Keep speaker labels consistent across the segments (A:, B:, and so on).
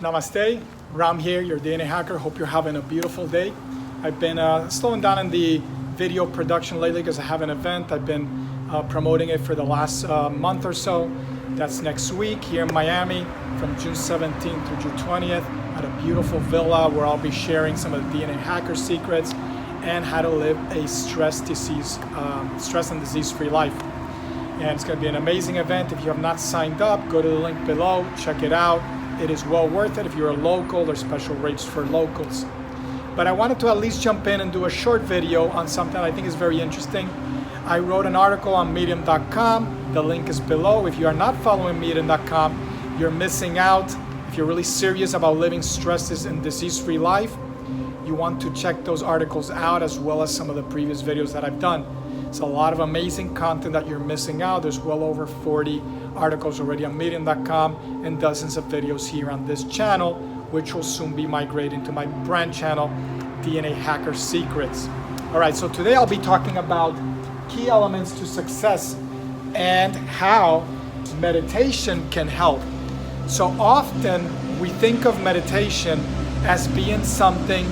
A: Namaste, Ram here, your DNA hacker. Hope you're having a beautiful day. I've been slowing down in the video production lately because I have an event. I've been promoting it for the last month or so. That's next week here in Miami from June 17th through June 20th at a beautiful villa where I'll be sharing some of the DNA hacker secrets and how to live a stress and disease-free life. And it's going to be an amazing event. If you have not signed up, go to the link below, check it out. It is well worth it. If you're a local, there's special rates for locals. But I wanted to at least jump in and do a short video on something I think is very interesting. I wrote an article on medium.com. The link is below. If you are not following medium.com, you're missing out. If you're really serious about living stress and disease-free life, you want to check those articles out as well as some of the previous videos that I've done. It's a lot of amazing content that you're missing out. There's well over 40 articles already on medium.com and dozens of videos here on this channel, which will soon be migrating to my brand channel, DNA Hacker Secrets. All right, so today I'll be talking about key elements to success and how meditation can help. So often we think of meditation as being something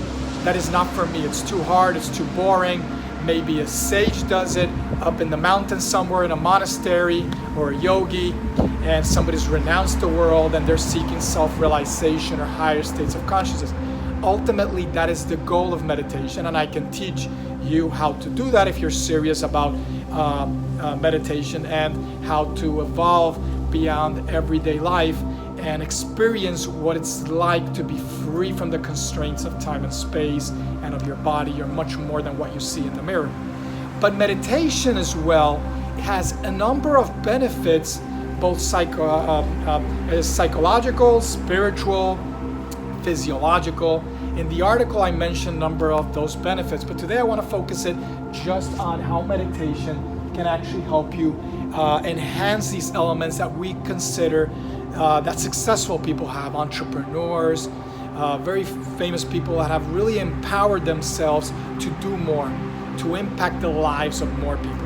A: that is not for me. It's too hard, it's too boring. Maybe a sage does it up in the mountains somewhere in a monastery, or a yogi, and somebody's renounced the world and they're seeking self-realization or higher states of consciousness. Ultimately, that is the goal of meditation, and I can teach you how to do that if you're serious about meditation and how to evolve beyond everyday life and experience what it's like to be free from the constraints of time and space and of your body. You're much more than what you see in the mirror. But meditation as well has a number of benefits, both psychological, spiritual, physiological. In the article, I mentioned a number of those benefits, but today I want to focus it just on how meditation can actually help you enhance these elements that we consider that successful people have, entrepreneurs, very famous people that have really empowered themselves to do more, to impact the lives of more people.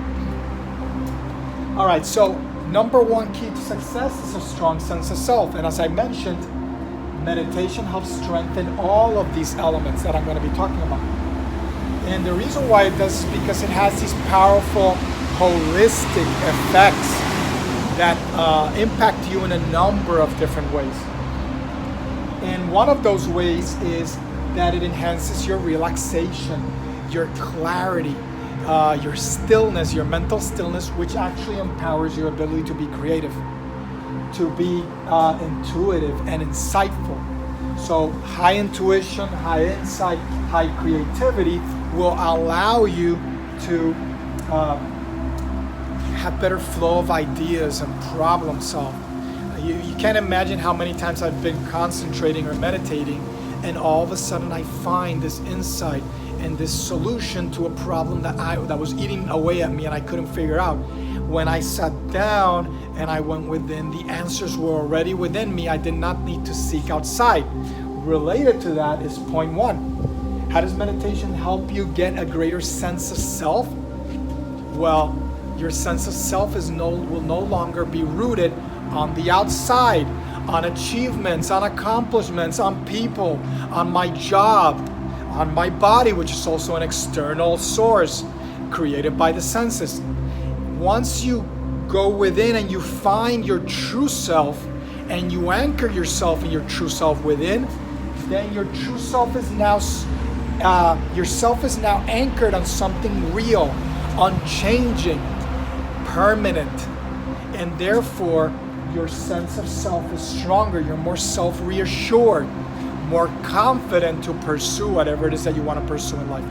A: All right, so number one key to success is a strong sense of self. And as I mentioned, meditation helps strengthen all of these elements that I'm going to be talking about. And the reason why it does is because it has these powerful holistic effects that impact you in a number of different ways. And one of those ways is that it enhances your relaxation, your clarity, your stillness, your mental stillness, which actually empowers your ability to be creative, to be intuitive and insightful. So high intuition, high insight, high creativity will allow you to have better flow of ideas and problem solve. You can't imagine how many times I've been concentrating or meditating and all of a sudden I find this insight and this solution to a problem that was eating away at me and I couldn't figure out. When I sat down and I went within, the answers were already within me. I did not need to seek outside. Related to that is point one. How does meditation help you get a greater sense of self? Well, your sense of self will no longer be rooted on the outside, on achievements, on accomplishments, on people, on my job, on my body, which is also an external source created by the senses. Once you go within and you find your true self and you anchor yourself in your true self within, then your true self is now anchored on something real, unchanging, permanent, and therefore your sense of self is stronger. You're more self-reassured, more confident to pursue whatever it is that you want to pursue in life.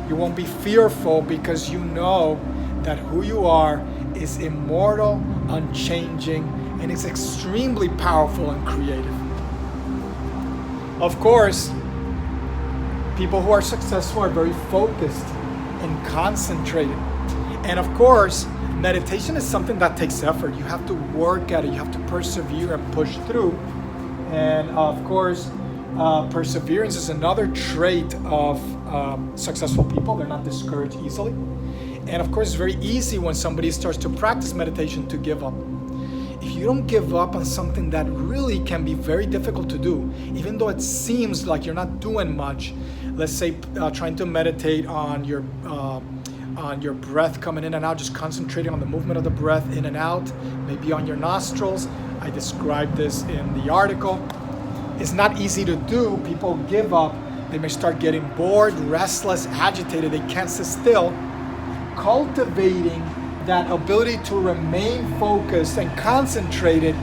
A: You won't be fearful because you know that who you are is immortal, unchanging, and is extremely powerful and creative. Of course, people who are successful are very focused and concentrated. And of course, meditation is something that takes effort. You have to work at it. You have to persevere and push through. And of course, perseverance is another trait of successful people. They're not discouraged easily. And of course, it's very easy when somebody starts to practice meditation to give up. if you don't give up on something that really can be very difficult to do, even though it seems like you're not doing much, let's say trying to meditate on your breath coming in and out, just concentrating on the movement of the breath in and out, maybe on your nostrils. I described this in the article. It's not easy to do. People give up. They may start getting bored, restless, agitated. They can't sit still. Cultivating that ability to remain focused and concentrated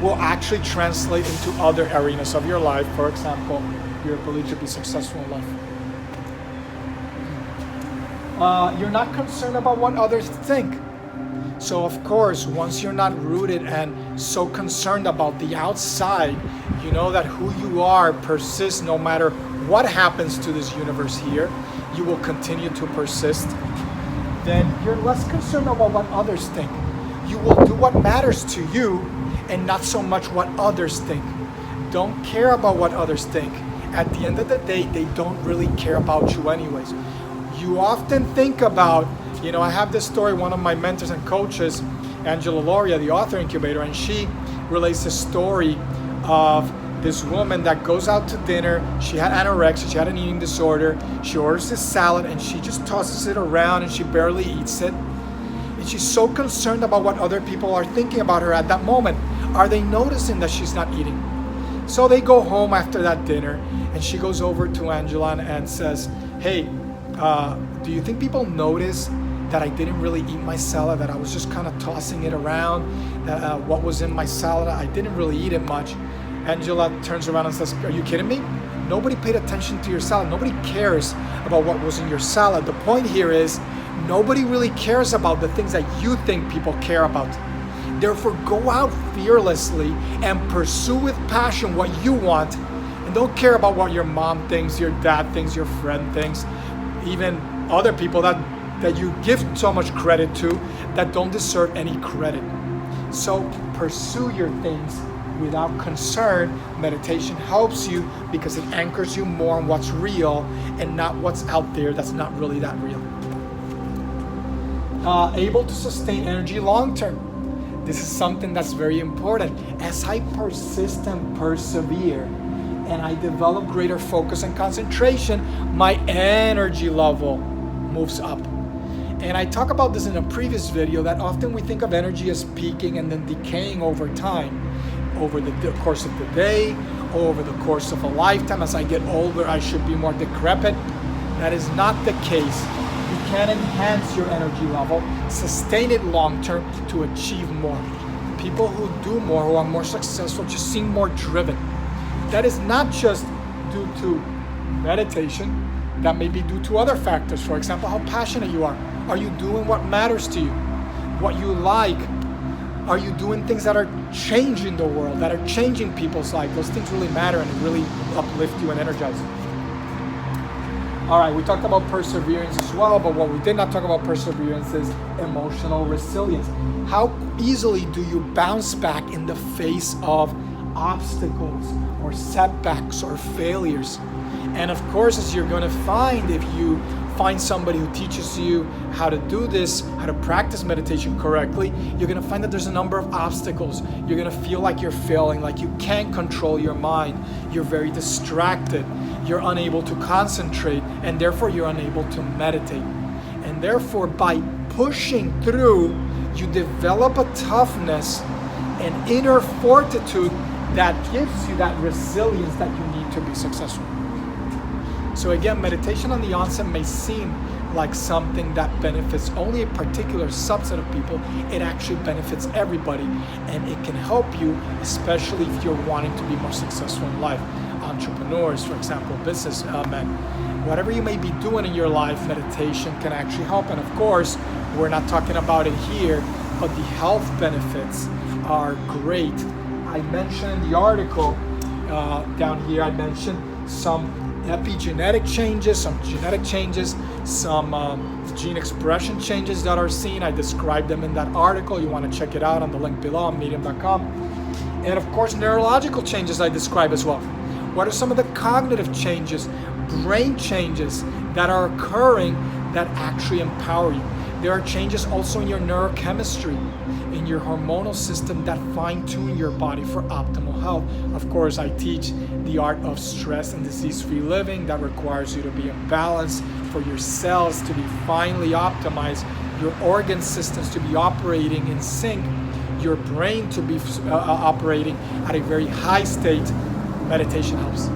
A: will actually translate into other arenas of your life. For example, your ability to be successful in life. You're not concerned about what others think. So of course, once you're not rooted and so concerned about the outside, you know that who you are persists no matter what happens to this universe here. You will continue to persist. Then you're less concerned about what others think. You will do what matters to you and not so much what others think. Don't care about what others think. At the end of the day, they don't really care about you anyways. You often think about, I have this story, one of my mentors and coaches, Angela Lauria, the author incubator, and she relates the story of this woman that goes out to dinner. She had anorexia, she had an eating disorder. She orders this salad and she just tosses it around and she barely eats it. And she's so concerned about what other people are thinking about her at that moment. Are they noticing that she's not eating? So they go home after that dinner and she goes over to Angela and says, hey, do you think people notice that I didn't really eat my salad, that I was just kind of tossing it around, that what was in my salad, I didn't really eat it much? Angela turns around and says, are you kidding me? Nobody paid attention to your salad. Nobody cares about what was in your salad. The point here is nobody really cares about the things that you think people care about. Therefore, go out fearlessly and pursue with passion what you want, and don't care about what your mom thinks, your dad thinks, your friend thinks, even other people that you give so much credit to that don't deserve any credit. So pursue your things without concern. Meditation helps you because it anchors you more on what's real and not what's out there that's not really that real. Able to sustain energy long term. This is something that's very important. As I persist and persevere and I develop greater focus and concentration, my energy level moves up. And I talk about this in a previous video, that often we think of energy as peaking and then decaying over time, over the course of the day, over the course of a lifetime. As I get older, I should be more decrepit. That is not the case. You can enhance your energy level, sustain it long term to achieve more. People who do more, who are more successful, just seem more driven. That is not just due to meditation. That may be due to other factors. For example, how passionate you are. Are you doing what matters to you? What you like? Are you doing things that are changing the world, that are changing people's lives? Those things really matter and really uplift you and energize you. All right, we talked about perseverance as well, but what we did not talk about perseverance is emotional resilience. How easily do you bounce back in the face of obstacles or setbacks or failures? And of course, as you're going to find, if you find somebody who teaches you how to do this, how to practice meditation correctly, you're going to find that there's a number of obstacles. You're going to feel like you're failing, like you can't control your mind. You're very distracted. You're unable to concentrate, and therefore you're unable to meditate. And therefore, by pushing through, you develop a toughness and inner fortitude that gives you that resilience that you need to be successful. So again, meditation on the onset may seem like something that benefits only a particular subset of people. It actually benefits everybody, and it can help you, especially if you're wanting to be more successful in life. Entrepreneurs, for example, businessmen, whatever you may be doing in your life, meditation can actually help. And of course, we're not talking about it here, but the health benefits are great. I mentioned in the article down here, I mentioned some epigenetic changes, some genetic changes, some gene expression changes that are seen. I described them in that article. You want to check it out on the link below on medium.com. And of course, neurological changes I describe as well. What are some of the cognitive changes, brain changes that are occurring that actually empower you? There are changes also in your neurochemistry. in your hormonal system that fine-tune your body for optimal health. Of course, I teach the art of stress and disease-free living that requires you to be in balance, for your cells to be finely optimized, your organ systems to be operating in sync, your brain to be operating at a very high state. Meditation helps.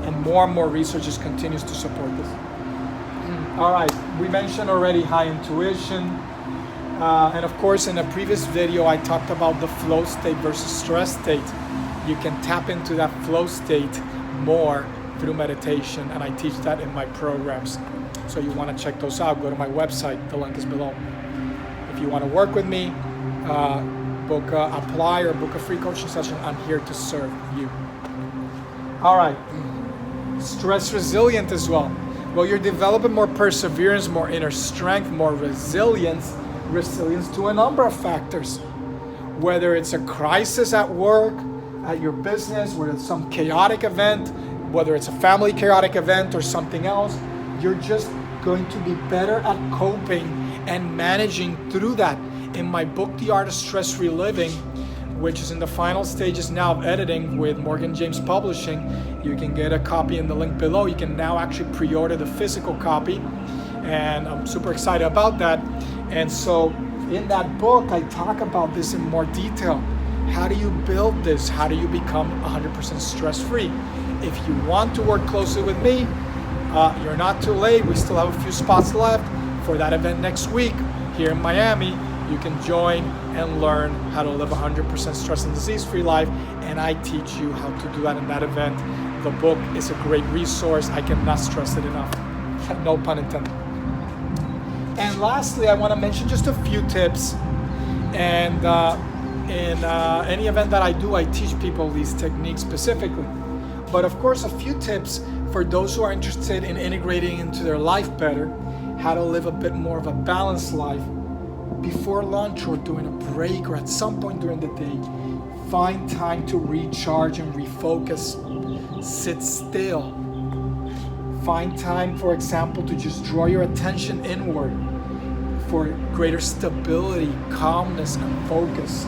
A: And more research just continues to support this. All right, we mentioned already high intuition. And of course, in a previous video, I talked about the flow state versus stress state. You can tap into that flow state more through meditation, and I teach that in my programs. So you want to check those out, go to my website, the link is below. If you want to work with me, apply or book a free coaching session, I'm here to serve you. All right, stress resilient as well. Well, you're developing more perseverance, more inner strength, more resilience to a number of factors. Whether it's a crisis at work, at your business, whether it's some chaotic event, whether it's a family chaotic event or something else, you're just going to be better at coping and managing through that. In my book, The Art of Stress-Free Living, which is in the final stages now of editing with Morgan James Publishing, you can get a copy in the link below. You can now actually pre-order the physical copy, and I'm super excited about that. And so in that book, I talk about this in more detail. How do you build this? How do you become 100% stress-free? If you want to work closely with me, you're not too late. We still have a few spots left for that event next week here in Miami. You can join and learn how to live 100% stress and disease-free life, and I teach you how to do that in that event. The book is a great resource. I cannot stress it enough. No pun intended. And lastly, I want to mention just a few tips. And in any event that I do, I teach people these techniques specifically. But of course, a few tips for those who are interested in integrating into their life better, how to live a bit more of a balanced life. Before lunch or during a break or at some point during the day, find time to recharge and refocus. Sit still. Find time, for example, to just draw your attention inward for greater stability, calmness, and focus.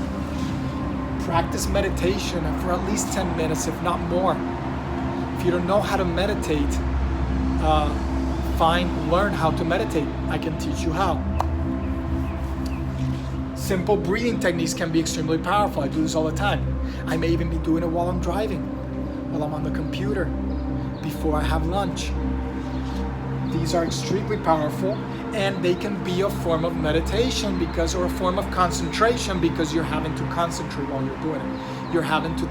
A: Practice meditation for at least 10 minutes, if not more. If you don't know how to meditate, learn how to meditate. I can teach you how. Simple breathing techniques can be extremely powerful. I do this all the time. I may even be doing it while I'm driving, while I'm on the computer, before I have lunch. These are extremely powerful, and they can be a form of meditation or a form of concentration, because you're having to concentrate while you're doing it. You're having to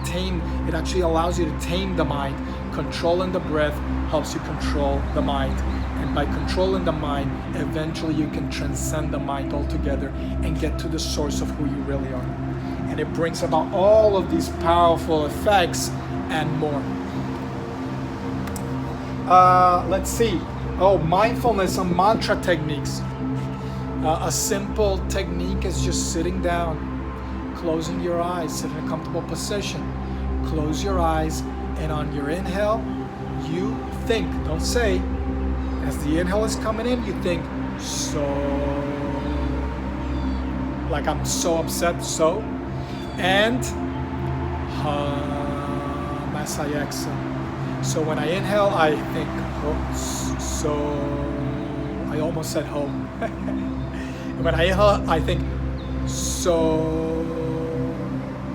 A: it actually allows you to tame the mind. Controlling the breath helps you control the mind. And by controlling the mind, eventually you can transcend the mind altogether and get to the source of who you really are. And it brings about all of these powerful effects and more. Let's see. Mindfulness and mantra techniques. A simple technique is just sitting down, closing your eyes, sit in a comfortable position. Close your eyes, and on your inhale, you think, don't say. As the inhale is coming in, you think, so, like I'm so upset, so, and hum as I exhale. So when I inhale, I think, so, I almost said home. And when I inhale, I think, so,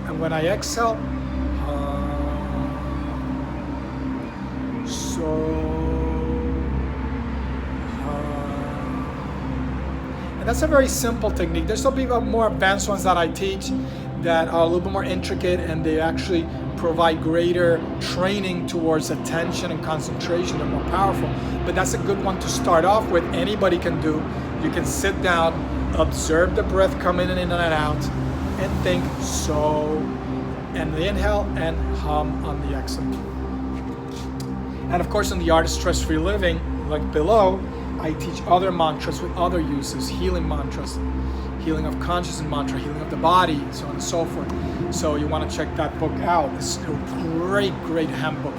A: and when I exhale, so. That's a very simple technique. There's some more advanced ones that I teach that are a little bit more intricate, and they actually provide greater training towards attention and concentration. They're more powerful. But that's a good one to start off with. Anybody can do. You can sit down, observe the breath coming in and out, and think so, and the inhale, and hum on the exhale. And of course, in the Art of Stress-Free Living, like below, I teach other mantras with other uses, healing mantras, healing of consciousness mantra, healing of the body, so on and so forth. So you want to check that book out. It's a great handbook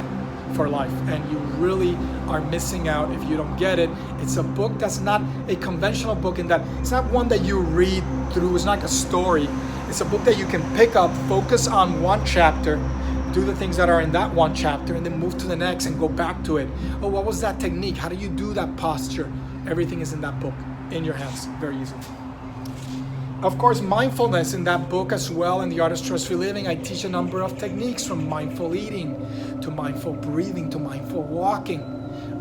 A: for life, and you really are missing out if you don't get it. It's a book that's not a conventional book in that it's not one that you read through. It's not like a story. It's a book that you can pick up, focus on one chapter, do the things that are in that one chapter, and then move to the next and go back to it. Oh, what was that technique? How do you do that posture? Everything is in that book, in your hands, very easily. Of course, mindfulness in that book as well. In The Art of Stress-Free Living, I teach a number of techniques, from mindful eating to mindful breathing to mindful walking.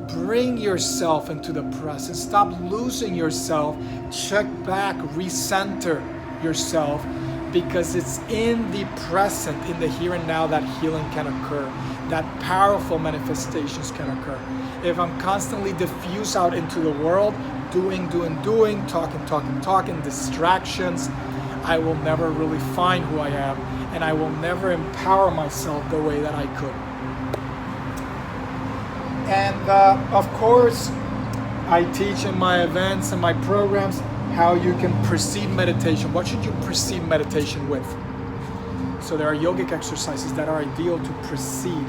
A: Bring yourself into the present. Stop losing yourself. Check back, recenter yourself, because it's in the present, in the here and now, that healing can occur, that powerful manifestations can occur. If I'm constantly diffused out into the world, doing, talking, distractions, I will never really find who I am, and I will never empower myself the way that I could. And of course, I teach in my events and my programs how you can precede meditation. What should you precede meditation with? So there are yogic exercises that are ideal to precede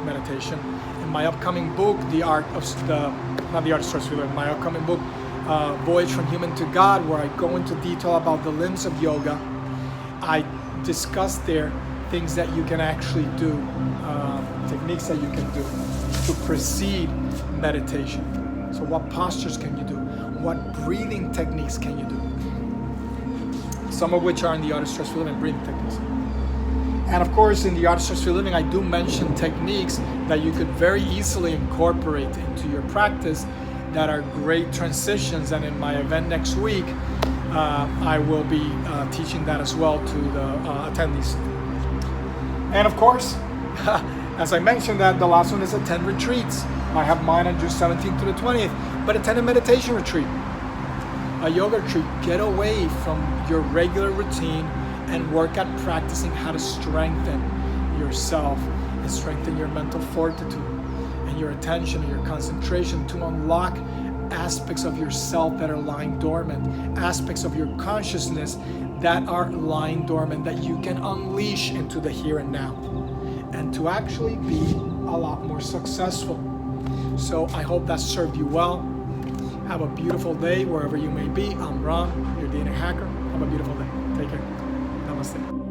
A: meditation. In my upcoming book, my upcoming book, Voyage from Human to God, where I go into detail about the limbs of yoga, I discuss there things that you can actually do, techniques that you can do to precede meditation. So what postures can you do? What breathing techniques can you do? Some of which are in The Art of Stress-Free Living, breathing techniques. And of course, in The Art of Stress-Free Living, I do mention techniques that you could very easily incorporate into your practice that are great transitions. And in my event next week, I will be teaching that as well to the attendees. And of course, as I mentioned, that the last one is attend retreats. I have mine on June 17th to the 20th, but attend a meditation retreat, a yoga retreat. Get away from your regular routine and work at practicing how to strengthen yourself and strengthen your mental fortitude and your attention and your concentration to unlock aspects of yourself that are lying dormant, aspects of your consciousness that are lying dormant, that you can unleash into the here and now, and to actually be a lot more successful. So I hope that served you well. Have a beautiful day wherever you may be. I'm Ron, your DNA hacker. Have a beautiful day. Take care. Namaste.